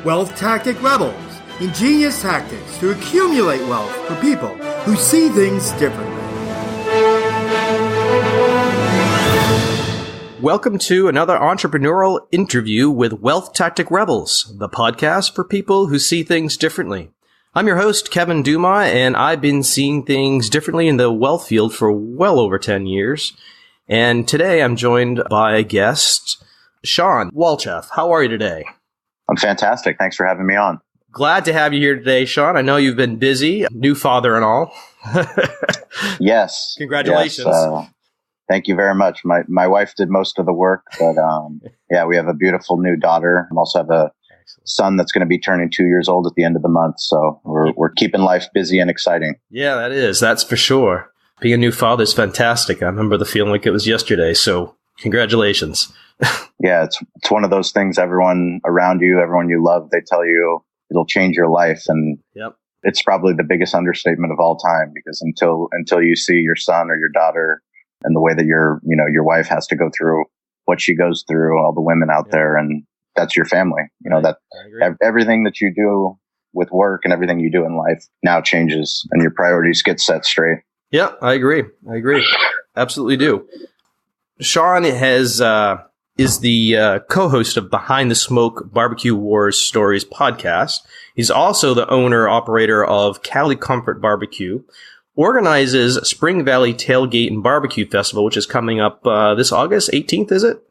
Wealth Tactic Rebels, ingenious tactics to accumulate wealth for people who see things differently. Welcome to another entrepreneurial interview with Wealth Tactic Rebels, the podcast for people who see things differently. I'm your host, Kevin Duma, and I've been seeing things differently in the wealth field for well over 10 years. And today I'm joined by a guest, Shawn Walchef. How are you today? I'm fantastic. Thanks for having me on. Glad to have you here today, Shawn. I know you've been busy, new father and all. Yes. Congratulations. Yes, thank you very much. My wife did most of the work, but yeah, we have a beautiful new daughter. We also have a son that's going to be turning 2 years old at the end of the month. So we're keeping life busy and exciting. Yeah, that is. That's for sure. Being a new father is fantastic. I remember the feeling like it was yesterday. So congratulations. Yeah, it's one of those things. Everyone around you, everyone you love, they tell you it'll change your life. And It's probably the biggest understatement of all time, because until you see your son or your daughter and the way that your wife has to go through what she goes through, all the women out there, and that's your family. That everything that you do with work and everything you do in life now changes and your priorities get set straight. Yeah, I agree. Absolutely do. Shawn is the co-host of Behind the Smoke Barbecue Wars Stories podcast. He's also the owner-operator of Cali Comfort Barbecue, organizes Spring Valley Tailgate and Barbecue Festival, which is coming up this August 18th, is it?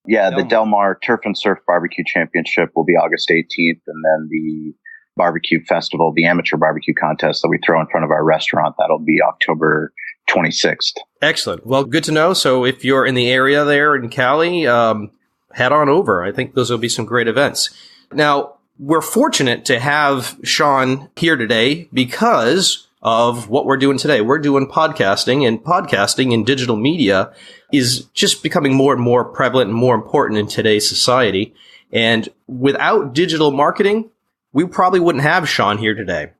Yeah, the Del Mar Turf and Surf Barbecue Championship will be August 18th, and then the barbecue festival, the amateur barbecue contest that we throw in front of our restaurant, that'll be October 26th. Excellent. Well, good to know. So if you're in the area there in Cali, head on over. I think those will be some great events. Now, we're fortunate to have Shawn here today because of what we're doing today. We're doing podcasting, and podcasting and digital media is just becoming more and more prevalent and more important in today's society. And without digital marketing, we probably wouldn't have Shawn here today.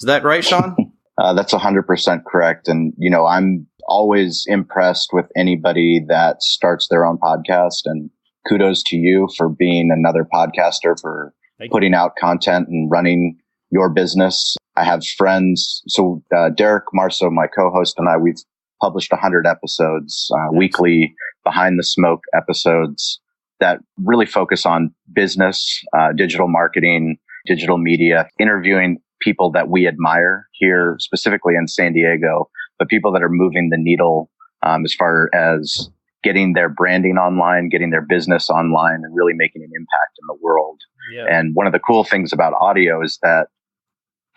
Is that right, Shawn? That's 100% correct. And, I'm always impressed with anybody that starts their own podcast, and kudos to you for being another podcaster, for putting out content and running your business. I have friends. So Derek Marceau, my co-host, and I, we've published 100 episodes, weekly Behind the Smoke episodes that really focus on business, digital marketing, digital media, interviewing people that we admire here, specifically in San Diego, but people that are moving the needle as far as getting their branding online, getting their business online, and really making an impact in the world. Yeah. And one of the cool things about audio is that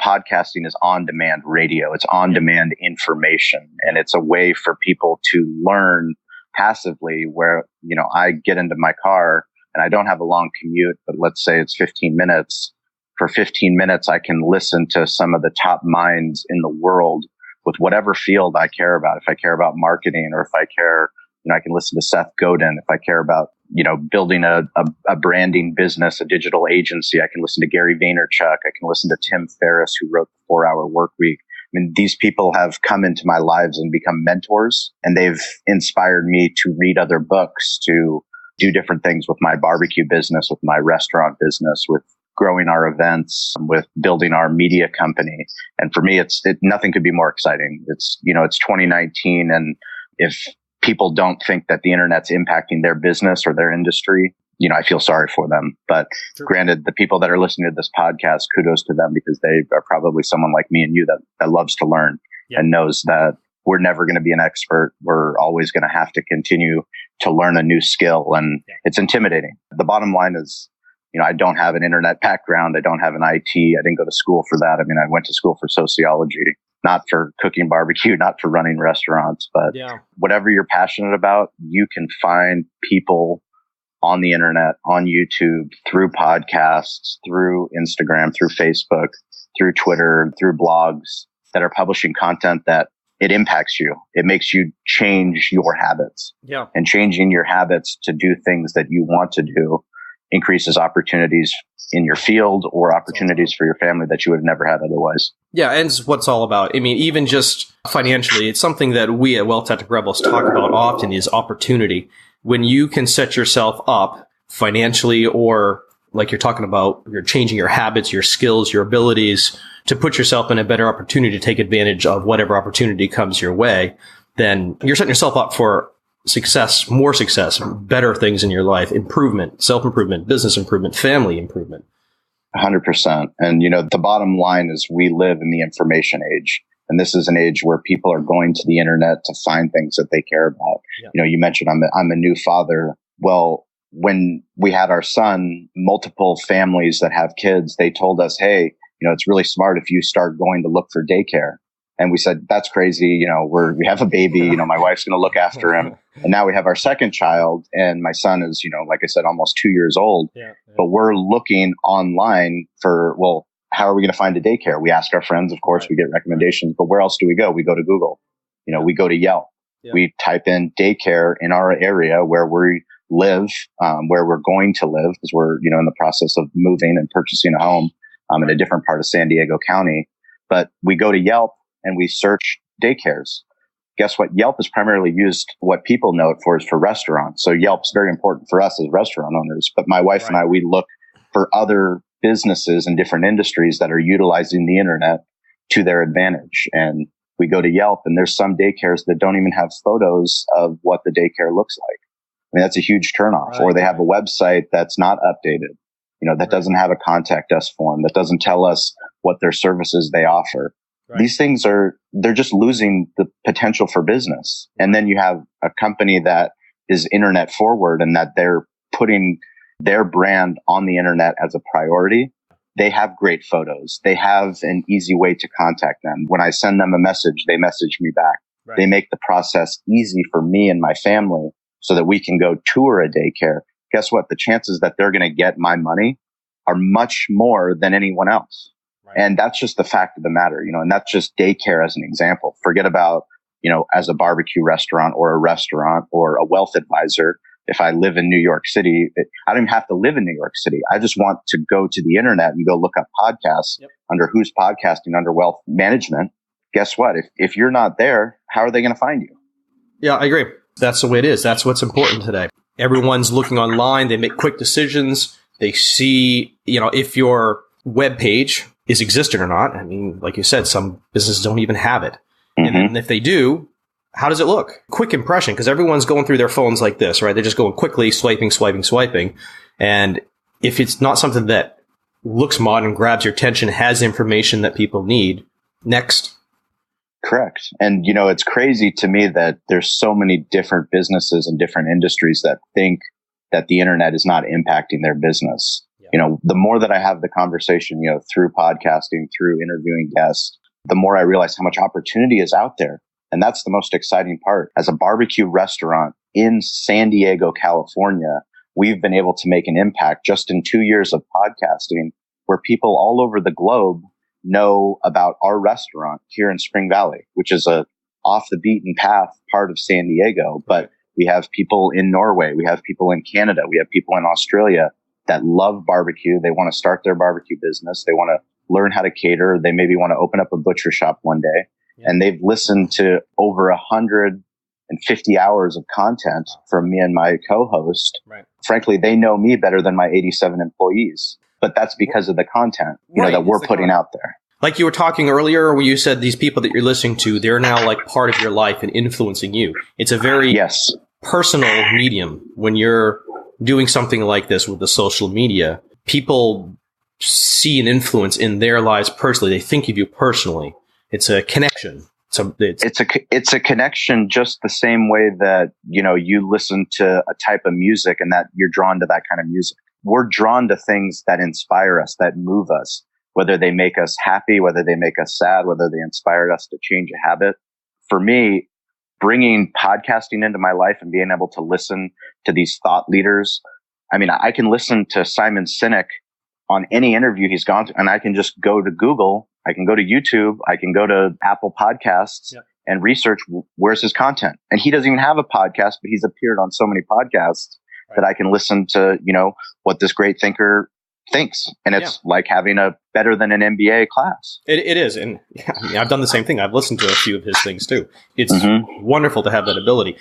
podcasting is on-demand radio. It's on-demand information, and it's a way for people to learn passively where, I get into my car and I don't have a long commute, but let's say it's 15 minutes. For 15 minutes, I can listen to some of the top minds in the world with whatever field I care about. If I care about marketing, or if I care, I can listen to Seth Godin. If I care about, building a branding business, a digital agency, I can listen to Gary Vaynerchuk. I can listen to Tim Ferriss, who wrote the 4-Hour Workweek. I mean, these people have come into my lives and become mentors, and they've inspired me to read other books, to do different things with my barbecue business, with my restaurant business, with growing our events, with building our media company. And for me, nothing could be more exciting. It's 2019. And if people don't think that the internet's impacting their business or their industry, I feel sorry for them. But Granted, the people that are listening to this podcast, kudos to them, because they are probably someone like me and you that loves to learn and knows that we're never going to be an expert. We're always going to have to continue to learn a new skill. And it's intimidating. The bottom line is, I don't have an internet background. I don't have an IT. I didn't go to school for that. I mean, I went to school for sociology, not for cooking barbecue, not for running restaurants, but whatever you're passionate about, you can find people on the internet, on YouTube, through podcasts, through Instagram, through Facebook, through Twitter, through blogs that are publishing content that it impacts you. It makes you change your habits. Yeah. And changing your habits to do things that you want to do increases opportunities in your field or opportunities for your family that you would have never had otherwise. Yeah, and it's what it's all about. I mean, even just financially, it's something that we at Wealth Tactic Rebels talk about often is opportunity. When you can set yourself up financially or like you're talking about, you're changing your habits, your skills, your abilities to put yourself in a better opportunity to take advantage of whatever opportunity comes your way, then you're setting yourself up for success, more success, better things in your life, improvement, self-improvement, business improvement, family improvement. 100%. And, the bottom line is we live in the information age. And this is an age where people are going to the internet to find things that they care about. Yeah. You mentioned I'm a new father. Well, when we had our son, multiple families that have kids, they told us, hey, it's really smart if you start going to look for daycare. And we said, that's crazy. We have a baby, my wife's going to look after him. And now we have our second child, and my son is, like I said, almost 2 years old. Yeah. But we're looking online for, well, how are we going to find a daycare? We ask our friends, of course, we get recommendations, but where else do we go? We go to Google, we go to Yelp. Yeah. We type in daycare in our area where we live, where we're going to live, because we're, in the process of moving and purchasing a home in a different part of San Diego County. But we go to Yelp and we search daycares. Guess what? Yelp is primarily used, what people know it for is for restaurants. So Yelp's very important for us as restaurant owners. But my wife and I, we look for other businesses in different industries that are utilizing the internet to their advantage. And we go to Yelp, and there's some daycares that don't even have photos of what the daycare looks like. I mean, that's a huge turnoff. Right. Or they have a website that's not updated, that doesn't have a contact us form, that doesn't tell us what their services they offer. Right. These things they're just losing the potential for business. And then you have a company that is internet forward and that they're putting their brand on the internet as a priority. They have great photos. They have an easy way to contact them. When I send them a message, they message me back. Right. They make the process easy for me and my family so that we can go tour a daycare. Guess what? The chances that they're going to get my money are much more than anyone else. Right. And that's just the fact of the matter, and that's just daycare as an example. Forget about, as a barbecue restaurant or a restaurant or a wealth advisor. If I live in New York City, I don't even have to live in New York City. I just want to go to the internet and go look up podcasts under Who's Podcasting under Wealth Management. Guess what? If you're not there, how are they going to find you? Yeah, I agree. That's the way it is. That's what's important today. Everyone's looking online. They make quick decisions. They see, if your web page is existent or not. I mean, like you said, some businesses don't even have it. Mm-hmm. And if they do, how does it look? Quick impression, because everyone's going through their phones like this, right? They're just going quickly, swiping. And if it's not something that looks modern, grabs your attention, has information that people need, next. Correct. And, it's crazy to me that there's so many different businesses and different industries that think that the internet is not impacting their business. Yeah. The more that I have the conversation, through podcasting, through interviewing guests, the more I realize how much opportunity is out there. And that's the most exciting part. As a barbecue restaurant in San Diego, California, we've been able to make an impact just in 2 years of podcasting where people all over the globe know about our restaurant here in Spring Valley, which is a off the beaten path part of San Diego. But we have people in Norway. We have people in Canada. We have people in Australia that love barbecue. They want to start their barbecue business. They want to learn how to cater. They maybe want to open up a butcher shop one day. Yeah. And they've listened to over 150 hours of content from me and my co-host. Right. Frankly, they know me better than my 87 employees. But that's because of the content, that we're putting out there. Like you were talking earlier, where you said these people that you're listening to, they're now like part of your life and influencing you. It's a very personal medium. When you're doing something like this with the social media, people see an influence in their lives personally. They think of you personally. It's a connection. It's a connection, just the same way that, you listen to a type of music and that you're drawn to that kind of music. We're drawn to things that inspire us, that move us, whether they make us happy, whether they make us sad, whether they inspired us to change a habit. For me, bringing podcasting into my life and being able to listen to these thought leaders. I mean, I can listen to Simon Sinek on any interview he's gone to, and I can just go to Google, I can go to YouTube, I can go to Apple Podcasts and research where's his content. And he doesn't even have a podcast, but he's appeared on so many podcasts that I can listen to, what this great thinker thinks. And it's like having a better than an MBA class. It is. And I've done the same thing. I've listened to a few of his things too. It's wonderful to have that ability.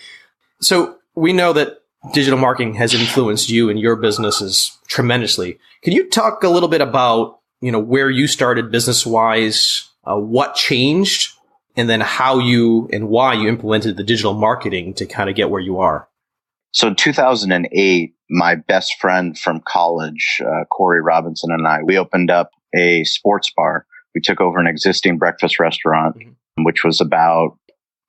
So we know that digital marketing has influenced you and your businesses tremendously. Can you talk a little bit about, where you started business-wise, what changed, and then how you and why you implemented the digital marketing to kind of get where you are? So in 2008, my best friend from college, Corey Robinson, and I, we opened up a sports bar. We took over an existing breakfast restaurant, which was about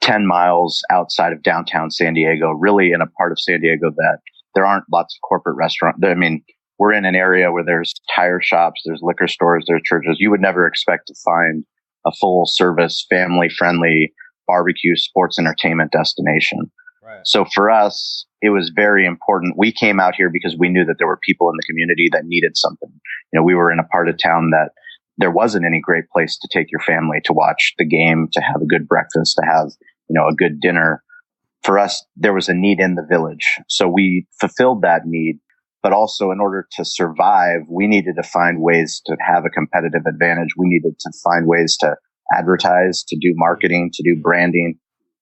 10 miles outside of downtown San Diego, really in a part of San Diego that there aren't lots of corporate restaurants. I mean, we're in an area where there's tire shops, there's liquor stores, there's churches. You would never expect to find a full service, family friendly barbecue sports entertainment destination. Right. So for us, it was very important. We came out here because we knew that there were people in the community that needed something. We were in a part of town that there wasn't any great place to take your family to watch the game, to have a good breakfast, to have, a good dinner. For us, there was a need in the village. So we fulfilled that need. But also, in order to survive, we needed to find ways to have a competitive advantage. We needed to find ways to advertise, to do marketing, to do branding,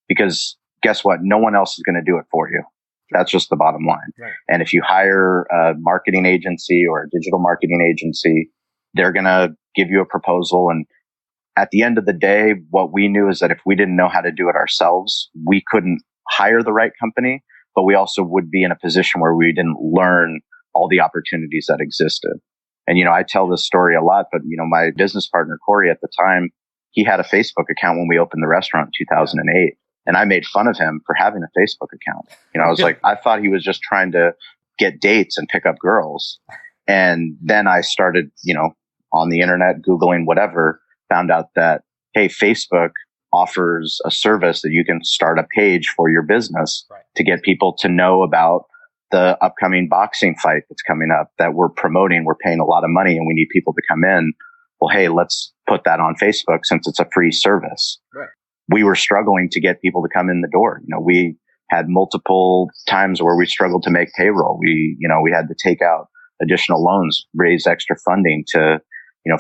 because guess what? No one else is going to do it for you. That's just the bottom line. Right. And if you hire a marketing agency or a digital marketing agency, they're going to give you a proposal. And at the end of the day, what we knew is that if we didn't know how to do it ourselves, we couldn't hire the right company, but we also would be in a position where we didn't learn all the opportunities that existed. And, I tell this story a lot, but, my business partner, Corey, at the time, he had a Facebook account when we opened the restaurant in 2008. And I made fun of him for having a Facebook account. I was like, I thought he was just trying to get dates and pick up girls. And then I started, on the internet, Googling whatever, found out that, hey, Facebook offers a service that you can start a page for your business to get people to know about the upcoming boxing fight that's coming up that we're promoting. We're paying a lot of money and we need people to come in. Well, hey, let's put that on Facebook since it's a free service. Right. We were struggling to get people to come in the door. We had multiple times where we struggled to make payroll. We had to take out additional loans, raise extra funding to,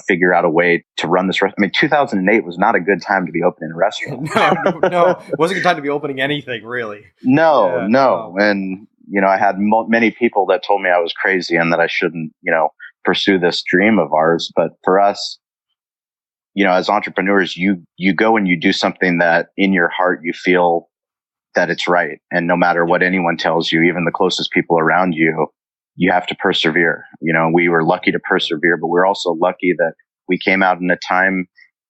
figure out a way to run this restaurant. I mean, 2008 was not a good time to be opening a restaurant. No, it wasn't a good time to be opening anything, really. No. And, I had many people that told me I was crazy and that I shouldn't, pursue this dream of ours. But for us, as entrepreneurs, you go and you do something that in your heart you feel that it's right. And no matter what anyone tells you, even the closest people around you, you have to persevere. We were lucky to persevere, but we're also lucky that we came out in a time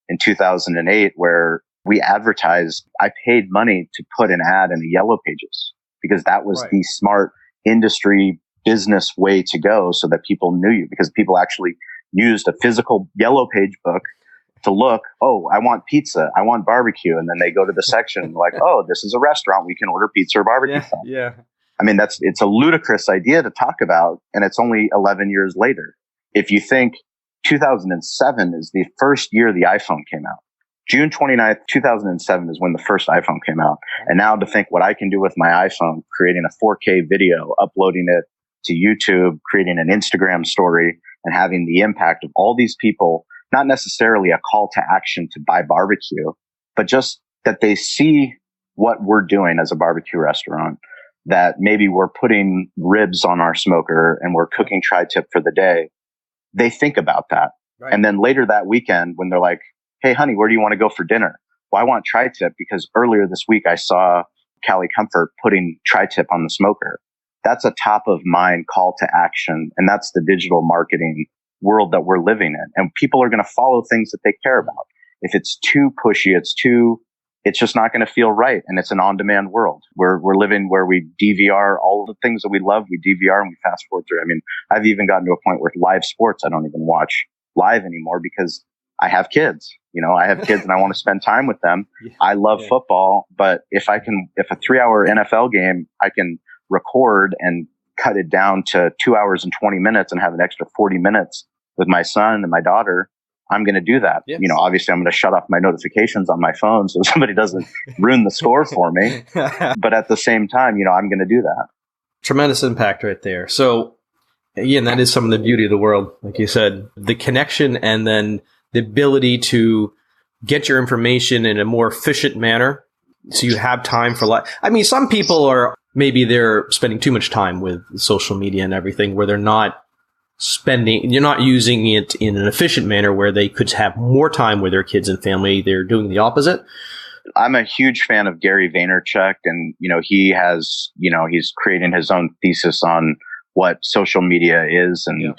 in 2008 where we advertised. I paid money to put an ad in the Yellow Pages because that was the smart industry business way to go so that people knew you, because people actually used a physical Yellow Page book to look, oh, I want pizza, I want barbecue. And then they go to the section like, oh, this is a restaurant, we can order pizza or barbecue. Yeah. I mean, it's a ludicrous idea to talk about, and it's only 11 years later. If you think 2007 is the first year the iPhone came out. June 29th, 2007 is when the first iPhone came out. And now to think what I can do with my iPhone, creating a 4K video, uploading it to YouTube, creating an Instagram story, and having the impact of all these people, not necessarily a call to action to buy barbecue, but just that they see what we're doing as a barbecue restaurant, that maybe we're putting ribs on our smoker and we're cooking tri-tip for the day. They think about that. Right. And then later that weekend, when they're like, hey, honey, where do you want to go for dinner? Well, I want tri-tip because earlier this week I saw Cali Comfort putting tri-tip on the smoker. That's a top of mind call to action. And that's the digital marketing world that we're living in. And people are going to follow things that they care about. If it's too pushy, it's just not going to feel right. And it's an on-demand world. We're living where we DVR all the things that we love. We DVR and we fast forward through. I mean, I've even gotten to a point where live sports, I don't even watch live anymore because I have kids. I have kids and I want to spend time with them. I love football, but if a 3-hour NFL game, I can record and cut it down to 2 hours and 20 minutes and have an extra 40 minutes with my son and my daughter, I'm going to do that. Yes. Obviously I'm going to shut off my notifications on my phone so somebody doesn't ruin the score for me. But at the same time, I'm going to do that. Tremendous impact right there. So again, that is some of the beauty of the world. Like you said, the connection and then the ability to get your information in a more efficient manner so you have time for life. I mean, some people are maybe they're spending too much time with social media and everything, where you're not using it in an efficient manner where they could have more time with their kids and family. They're doing the opposite. I'm a huge fan of Gary Vaynerchuk, and, he's creating his own thesis on what social media is. And,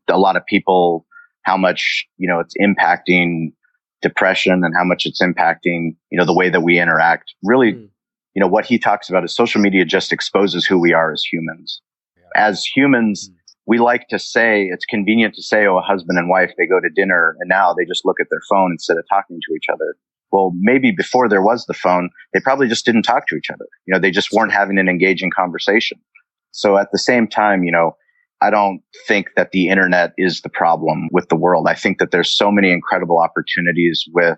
a lot of people, how much, it's impacting depression and how much it's impacting, the way that we interact. Really, what he talks about is social media just exposes who we are as humans. As humans, we like to say, it's convenient to say, a husband and wife, they go to dinner and now they just look at their phone instead of talking to each other. Well, maybe before there was the phone, they probably just didn't talk to each other. They just weren't having an engaging conversation. So at the same time, I don't think that the internet is the problem with the world. I think that there's so many incredible opportunities with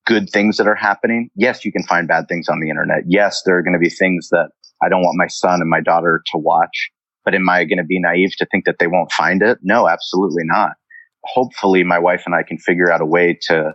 good things that are happening. Yes, you can find bad things on the internet. Yes, there are going to be things that I don't want my son and my daughter to watch. But am I going to be naive to think that they won't find it? No, absolutely not. Hopefully, my wife and I can figure out a way to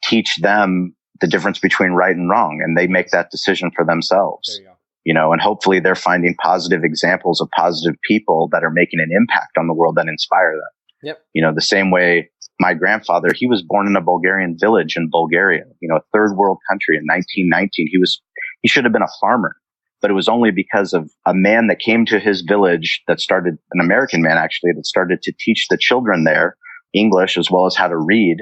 teach them the difference between right and wrong, and they make that decision for themselves. And hopefully they're finding positive examples of positive people that are making an impact on the world that inspire them. Yep. The same way my grandfather, he was born in a Bulgarian village in Bulgaria, a third world country in 1919. He should have been a farmer, but it was only because of a man that came to his village an American man actually, that started to teach the children there English as well as how to read.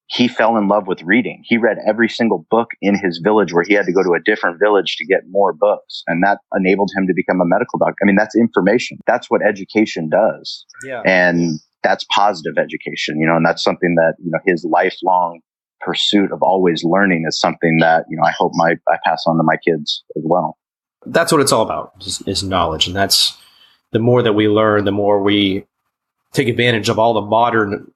He fell in love with reading. He read every single book in his village, where he had to go to a different village to get more books. And that enabled him to become a medical doctor. I mean, that's information. That's what education does. Yeah. And that's positive education, and that's something that, his lifelong pursuit of always learning is something that, I hope I pass on to my kids as well. That's what it's all about, is knowledge. And that's the more that we learn, the more we take advantage of all the modern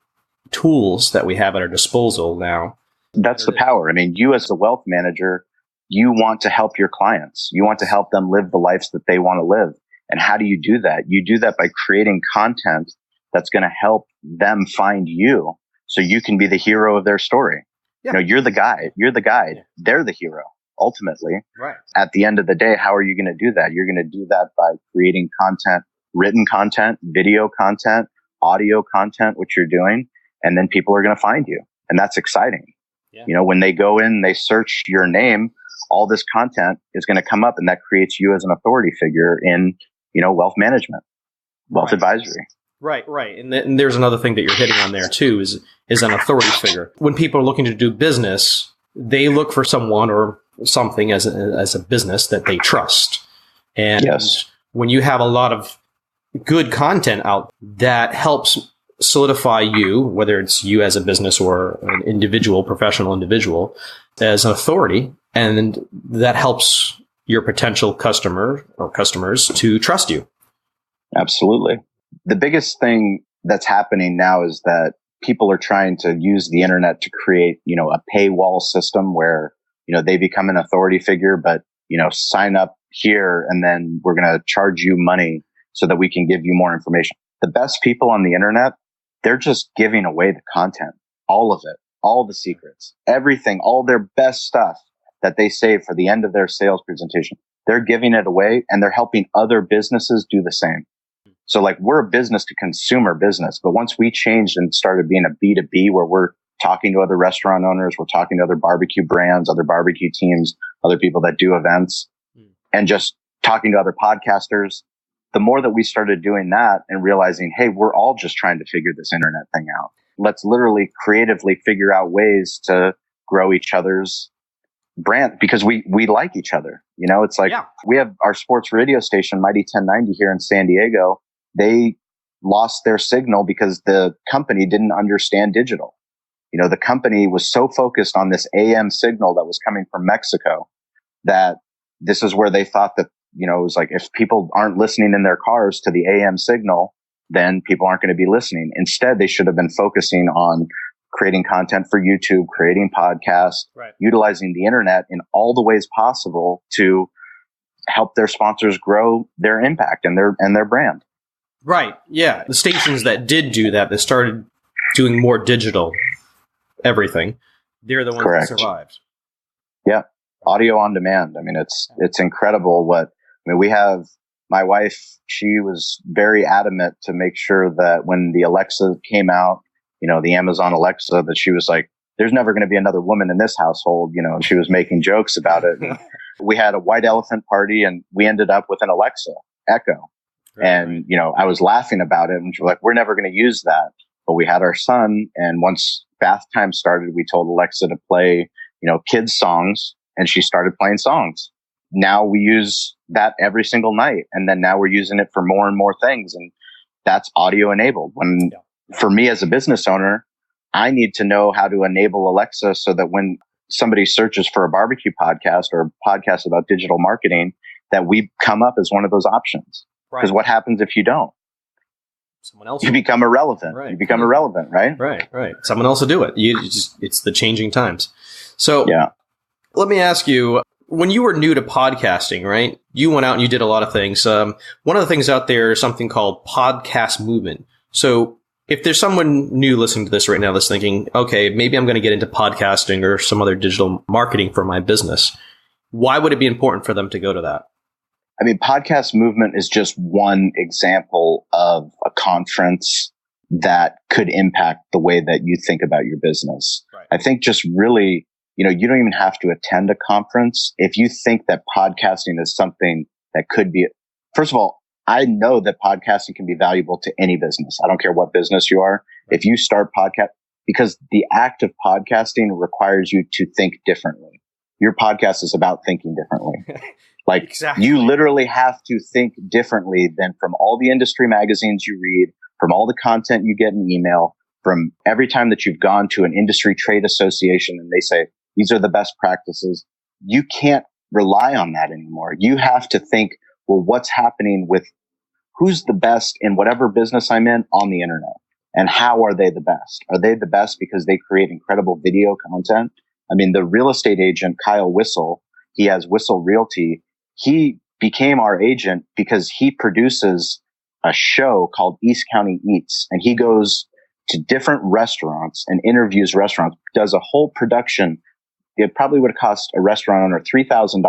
tools that we have at our disposal now. That's the power. I mean, you as a wealth manager, you want to help your clients. You want to help them live the lives that they want to live. And how do you do that? You do that by creating content that's going to help them find you, so you can be the hero of their story. Yeah. You're the guide. You're the guide. They're the hero. Ultimately, right. At the end of the day, how are you going to do that? You're going to do that by creating content, written content, video content, audio content, which you're doing. And then people are going to find you. And that's exciting. Yeah. When they go in, they search your name, all this content is going to come up, and that creates you as an authority figure in, wealth management, wealth advisory. Right. And there's another thing that you're hitting on there too, is an authority figure. When people are looking to do business, they look for someone or something as a business that they trust. And when you have a lot of good content out that helps solidify you, whether it's you as a business or an individual, professional individual, as an authority, and that helps your potential customer or customers to trust you. Absolutely. The biggest thing that's happening now is that people are trying to use the internet to create, a paywall system where, they become an authority figure, but, sign up here and then we're going to charge you money so that we can give you more information. The best people on the internet, they're just giving away the content, all of it, all the secrets, everything, all their best stuff that they save for the end of their sales presentation. They're giving it away, and they're helping other businesses do the same. So we're a business to consumer business, but once we changed and started being a B2B, where we're talking to other restaurant owners, we're talking to other barbecue brands, other barbecue teams, other people that do events, and just talking to other podcasters, the more that we started doing that and realizing, hey, we're all just trying to figure this internet thing out. Let's literally creatively figure out ways to grow each other's brand, because we like each other. It's we have our sports radio station, Mighty 1090 here in San Diego. They lost their signal because the company didn't understand digital. The company was so focused on this AM signal that was coming from Mexico that this is where they thought that, it was if people aren't listening in their cars to the AM signal, then people aren't going to be listening. Instead, they should have been focusing on creating content for YouTube, creating podcasts, utilizing the internet in all the ways possible to help their sponsors grow their impact and their brand. Right. Yeah. The stations that did do that started doing more digital everything, they're the ones that survived. Yeah. Audio on demand. I mean, it's incredible what I mean, we have my wife, she was very adamant to make sure that when the Alexa came out, the Amazon Alexa, that she was like, there's never going to be another woman in this household, and she was making jokes about it. And we had a white elephant party and we ended up with an Alexa Echo. Right, and, I was laughing about it and she was like, we're never going to use that. But we had our son. And once bath time started, we told Alexa to play, kids songs, and she started playing songs. Now we use that every single night. And then now we're using it for more and more things. And that's audio enabled. For me as a business owner, I need to know how to enable Alexa so that when somebody searches for a barbecue podcast or a podcast about digital marketing, that we come up as one of those options. Because what happens if you don't? Someone else. You become irrelevant. Right. You become irrelevant, right? Right. Someone else will do it. It's the changing times. So let me ask you, when you were new to podcasting, right, you went out and you did a lot of things. One of the things out there is something called podcast movement. So if there's someone new listening to this right now that's thinking, okay, maybe I'm going to get into podcasting or some other digital marketing for my business, why would it be important for them to go to that? I mean, podcast movement is just one example of a conference that could impact the way that you think about your business. Right. I think just really, you don't even have to attend a conference. If you think that podcasting is something that could be, first of all, I know that podcasting can be valuable to any business. I don't care what business you are. Right. If you start podcast, because the act of podcasting requires you to think differently. Your podcast is about thinking differently. Like exactly. You literally have to think differently than from all the industry magazines you read, from all the content you get in email, from every time that you've gone to an industry trade association and they say, these are the best practices. You can't rely on that anymore. You have to think, well, what's happening with who's the best in whatever business I'm in on the internet? And how are they the best? Are they the best because they create incredible video content? I mean, the real estate agent, Kyle Whistle, he has Whistle Realty. He became our agent because he produces a show called East County Eats. And he goes to different restaurants and interviews restaurants, does a whole production. It probably would have cost a restaurant owner $3,000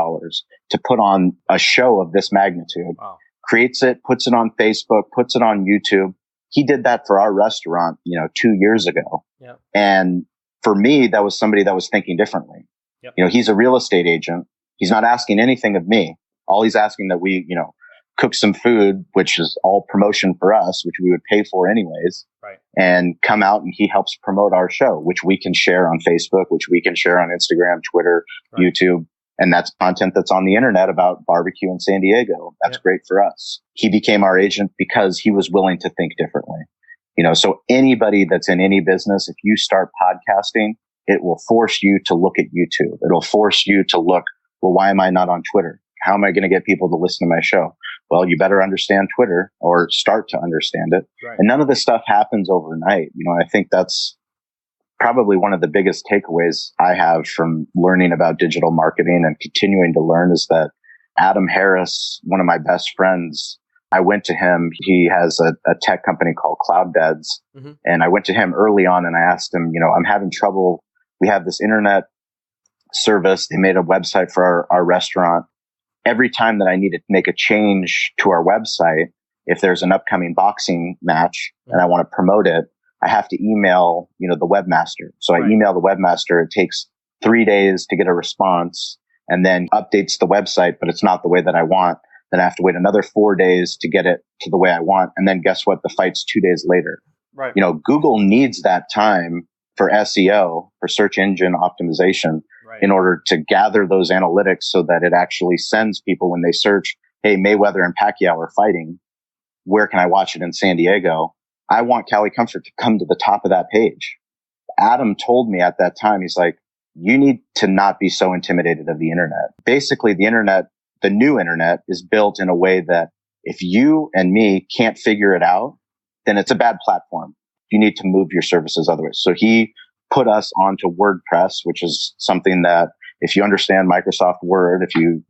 to put on a show of this magnitude. Wow. Creates it, puts it on Facebook, puts it on YouTube. He did that for our restaurant, 2 years ago. Yep. And for me, that was somebody that was thinking differently. Yep. He's a real estate agent. He's not asking anything of me. All he's asking that we, cook some food, which is all promotion for us, which we would pay for anyways. Right. And come out and he helps promote our show, which we can share on Facebook, which we can share on Instagram, Twitter, right. YouTube. And that's content that's on the internet about barbecue in San Diego. That's great for us. He became our agent because he was willing to think differently. So anybody that's in any business, if you start podcasting, it will force you to look at YouTube. It'll force you to look, well, why am I not on Twitter? How am I going to get people to listen to my show? Well, you better understand Twitter or start to understand it. Right. And none of this stuff happens overnight. I think that's probably one of the biggest takeaways I have from learning about digital marketing and continuing to learn is that Adam Harris, one of my best friends, I went to him. He has a tech company called Cloudbeds. Mm-hmm. And I went to him early on and I asked him, I'm having trouble. We have this internet service. They made a website for our restaurant. Every time that I need to make a change to our website, if there's an upcoming boxing match and I want to promote it, I have to email, the webmaster. So I email the webmaster. It takes 3 days to get a response and then updates the website, but it's not the way that I want. Then I have to wait another 4 days to get it to the way I want. And then guess what? The fight's 2 days later. Right. Google needs that time for SEO, for search engine optimization, in order to gather those analytics so that it actually sends people when they search, hey, Mayweather and Pacquiao are fighting. Where can I watch it in San Diego? I want Cali Comfort to come to the top of that page. Adam told me at that time, he's like, you need to not be so intimidated of the internet. Basically, the internet, the new internet is built in a way that if you and me can't figure it out, then it's a bad platform. You need to move your services otherwise. So he put us onto WordPress, which is something that if you understand Microsoft Word, if you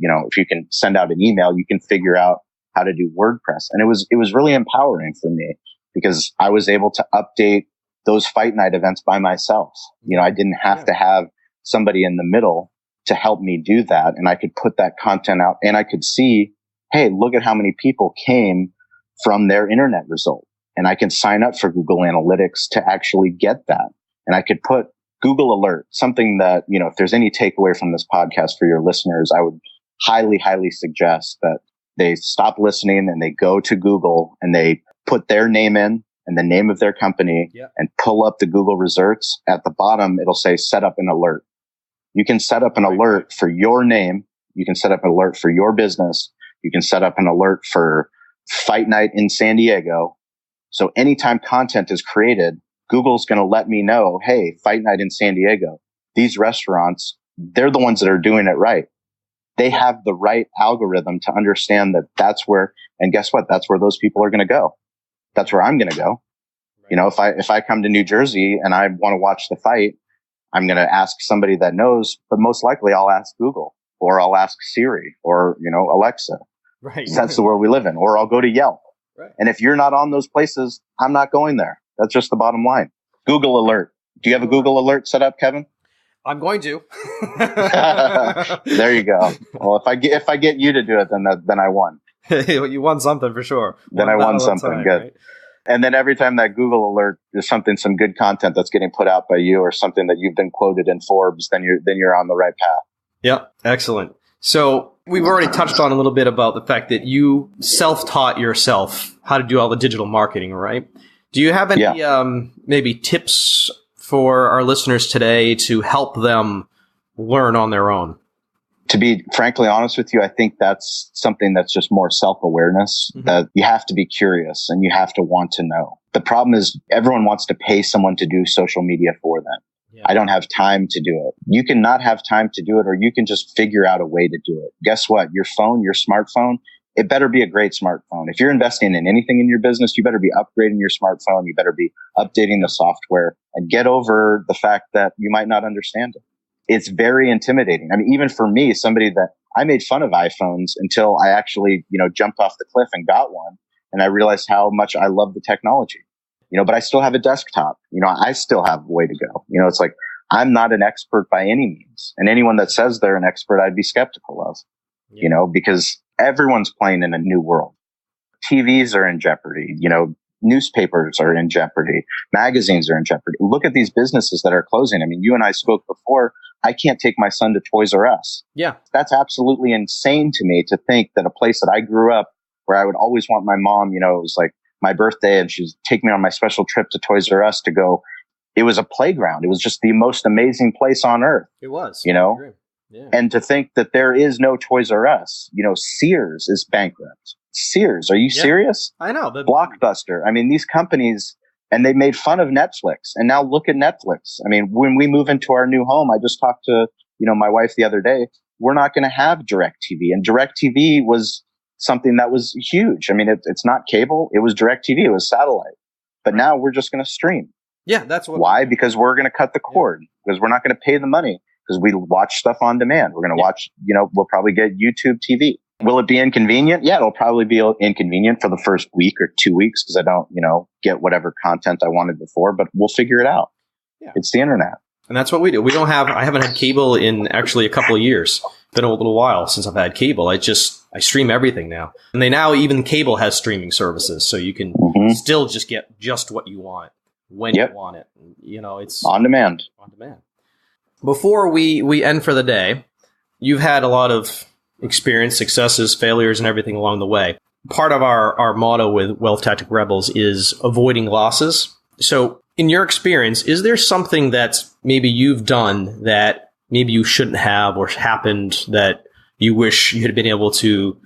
can send out an email, you can figure out how to do WordPress. And it was really empowering for me because I was able to update those fight night events by myself. I didn't have to have somebody in the middle to help me do that. And I could put that content out and I could see hey, look at how many people came from their internet result. And I can sign up for Google Analytics to actually get that. And I could put Google Alert, something that, if there's any takeaway from this podcast for your listeners, I would highly, highly suggest that they stop listening and they go to Google and they put their name in and the name of their company and pull up the Google results. At the bottom, it'll say set up an alert. You can set up an alert for your name. You can set up an alert for your business. You can set up an alert for Fight Night in San Diego. So anytime content is created, Google's going to let me know, hey, Fight Night in San Diego, these restaurants, they're the ones that are doing it right. They have the right algorithm to understand that that's where, and guess what? That's where those people are going to go. That's where I'm going to go. Right. If I come to New Jersey and I want to watch the fight, I'm going to ask somebody that knows, but most likely I'll ask Google or I'll ask Siri or, Alexa. Right. That's the world we live in. Or I'll go to Yelp. Right. And if you're not on those places, I'm not going there. That's just the bottom line. Google Alert. Do you have a Google Alert set up, Kevin? I'm going to. There you go. Well, if I get you to do it, then I won. You won something for sure. Then I won something. Time, good. Right? And then every time that Google Alert is some good content that's getting put out by you or something that you've been quoted in Forbes, then you're on the right path. Yeah, excellent. So we've already touched on a little bit about the fact that you self-taught yourself how to do all the digital marketing, right? Do you have any maybe tips for our listeners today to help them learn on their own? To be frankly honest with you, I think that's something that's just more self-awareness, that you have to be curious and you have to want to know. The problem is everyone wants to pay someone to do social media for them. Yeah. I don't have time to do it. You can not have time to do it, or you can just figure out a way to do it. Guess what? Your phone, your smartphone, it better be a great smartphone. If you're investing in anything in your business, you better be upgrading your smartphone. You better be updating the software and get over the fact that you might not understand it. It's very intimidating. I mean, even for me, somebody that I made fun of iPhones until I actually, jumped off the cliff and got one. And I realized how much I love the technology, but I still have a desktop. I still have a way to go. It's like, I'm not an expert by any means. And anyone that says they're an expert, I'd be skeptical of, because everyone's playing in a new world. TVs are in jeopardy. Newspapers are in jeopardy. Magazines are in jeopardy. Look at these businesses that are closing. I mean, you and I spoke before. I can't take my son to Toys R Us. Yeah. That's absolutely insane to me to think that a place that I grew up where I would always want my mom, it was like my birthday and she'd take me on my special trip to Toys R Us to go. It was a playground. It was just the most amazing place on earth. It was. Yeah. And to think that there is no Toys R Us, Sears is bankrupt. Sears, are you serious? I know. Blockbuster. I mean, these companies, and they made fun of Netflix. And now look at Netflix. I mean, when we move into our new home, I just talked to, my wife the other day, we're not going to have DirecTV. And DirecTV was something that was huge. I mean, it's not cable. It was DirecTV. It was satellite. But now we're just going to stream. Yeah, that's what. Why? Because we're going to cut the cord. Because we're not going to pay the money. Because we watch stuff on demand. We're going to watch, we'll probably get YouTube TV. Will it be inconvenient? Yeah, it'll probably be inconvenient for the first week or 2 weeks because I don't, get whatever content I wanted before, but we'll figure it out. Yeah. It's the internet. And that's what we do. I haven't had cable in actually a couple of years. It's been a little while since I've had cable. I stream everything now. And even cable has streaming services. So you can still just get just what you want when you want it. It's on demand. On demand. Before we end for the day, you've had a lot of experience, successes, failures, and everything along the way. Part of our motto with Wealth Tactic Rebels is avoiding losses. So in your experience, is there something that's maybe you've done that maybe you shouldn't have or happened that you wish you had been able to,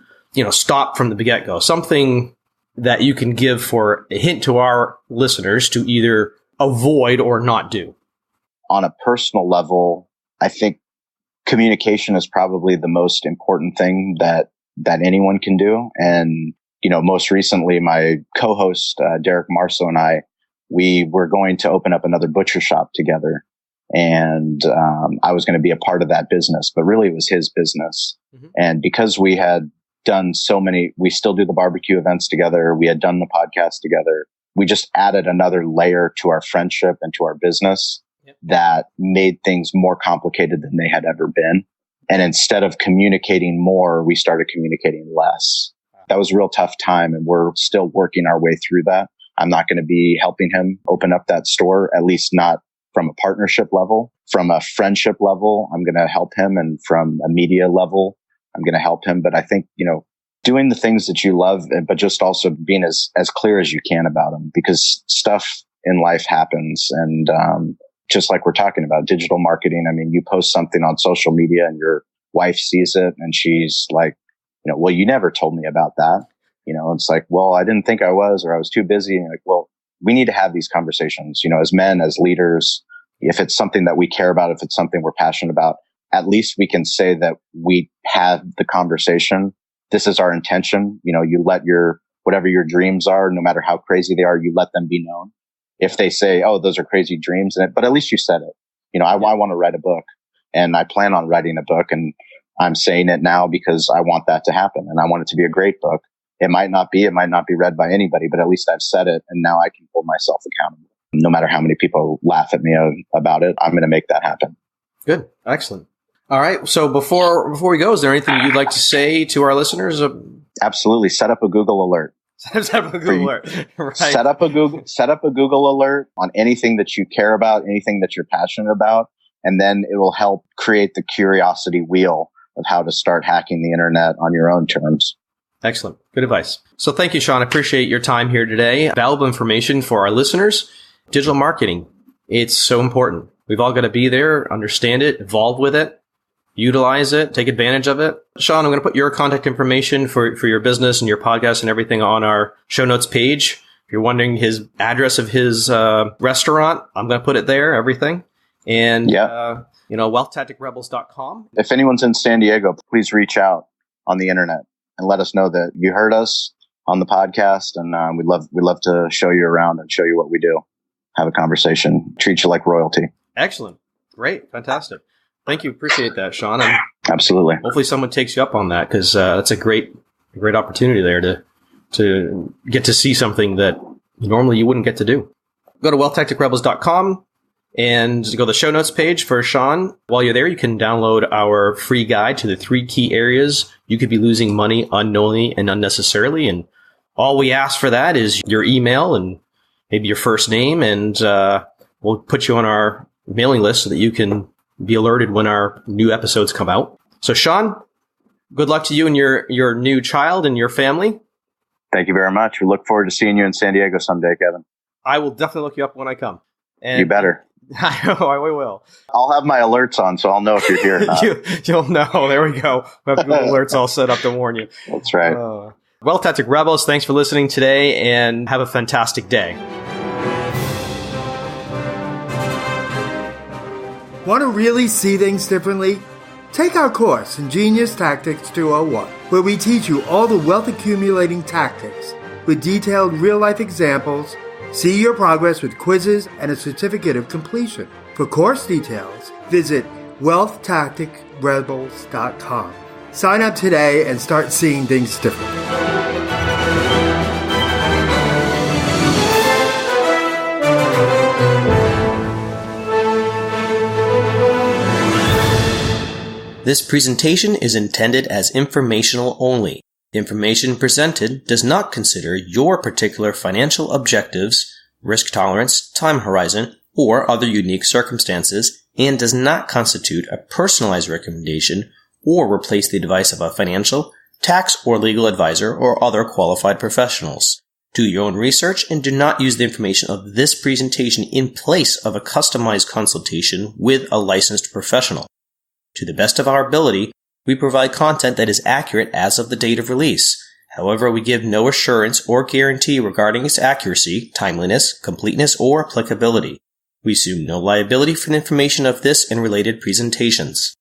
stop from the get-go? Something that you can give for a hint to our listeners to either avoid or not do? On a personal level, I think communication is probably the most important thing that anyone can do. And, most recently, my co-host, Derek Marceau, and we were going to open up another butcher shop together. And I was going to be a part of that business, but really it was his business. Mm-hmm. And because we had done we still do the barbecue events together. We had done the podcast together. We just added another layer to our friendship and to our business that made things more complicated than they had ever been. And instead of communicating more, we started communicating less. that was a real tough time, and we're still working our way through that. I'm not going to be helping him open up that store, at least not from a partnership level. From a friendship level, I'm going to help him. And from a media level, I'm going to help him. But I think, doing the things that you love, but just also being as clear as you can about them, because stuff in life happens. And just like we're talking about digital marketing, I mean, you post something on social media and your wife sees it and she's like, well, you never told me about that. It's like, well, I didn't think I was, or I was too busy. And like, well, we need to have these conversations, as men, as leaders. If it's something that we care about, if it's something we're passionate about, at least we can say that we had the conversation. This is our intention. You let whatever your dreams are, no matter how crazy they are, you let them be known. If they say, oh, those are crazy dreams, but at least you said it. I want to write a book, and I plan on writing a book, and I'm saying it now because I want that to happen, and I want it to be a great book. It might not be read by anybody, but at least I've said it, and now I can hold myself accountable. No matter how many people laugh at me about it, I'm going to make that happen. Good. Excellent. All right. So before we go, is there anything you'd like to say to our listeners? Absolutely. Set up a Google alert. Set up a Google alert. Right. Set up a Google alert on anything that you care about, anything that you're passionate about, and then it will help create the curiosity wheel of how to start hacking the internet on your own terms. Excellent. Good advice. So thank you, Shawn. I appreciate your time here today. Valuable information for our listeners. Digital marketing. It's so important. We've all got to be there, understand it, evolve with it, utilize it, take advantage of it. Shawn, I'm going to put your contact information for your business and your podcast and everything on our show notes page. If you're wondering his address of his restaurant, I'm going to put it there, everything. And, wealthtacticrebels.com. If anyone's in San Diego, please reach out on the internet and let us know that you heard us on the podcast. And we'd love to show you around and show you what we do. Have a conversation, treat you like royalty. Excellent. Great. Fantastic. Thank you. Appreciate that, Shawn. Absolutely. Hopefully someone takes you up on that, because that's a great opportunity there to get to see something that normally you wouldn't get to do. Go to wealthtacticrebels.com and go to the show notes page for Shawn. While you're there, you can download our free guide to the 3 key areas you could be losing money unknowingly and unnecessarily. And all we ask for that is your email and maybe your first name, and we'll put you on our mailing list so that you can be alerted when our new episodes come out. So, Shawn, good luck to you and your new child and your family. Thank you very much. We look forward to seeing you in San Diego someday, Kevin. I will definitely look you up when I come. And you better. I will. I'll have my alerts on, so I'll know if you're here or not. You'll know. There we go. We have Google alerts all set up to warn you. That's right. Wealth Tactic Rebels, thanks for listening today, and have a fantastic day. Want to really see things differently? Take our course, Ingenious Tactics 201, where we teach you all the wealth accumulating tactics with detailed real-life examples. See your progress with quizzes and a certificate of completion. For course details, visit wealthtacticrebels.com. Sign up today and start seeing things differently. This presentation is intended as informational only. The information presented does not consider your particular financial objectives, risk tolerance, time horizon, or other unique circumstances, and does not constitute a personalized recommendation or replace the advice of a financial, tax, or legal advisor or other qualified professionals. Do your own research and do not use the information of this presentation in place of a customized consultation with a licensed professional. To the best of our ability, we provide content that is accurate as of the date of release. However, we give no assurance or guarantee regarding its accuracy, timeliness, completeness, or applicability. We assume no liability for the information of this and related presentations.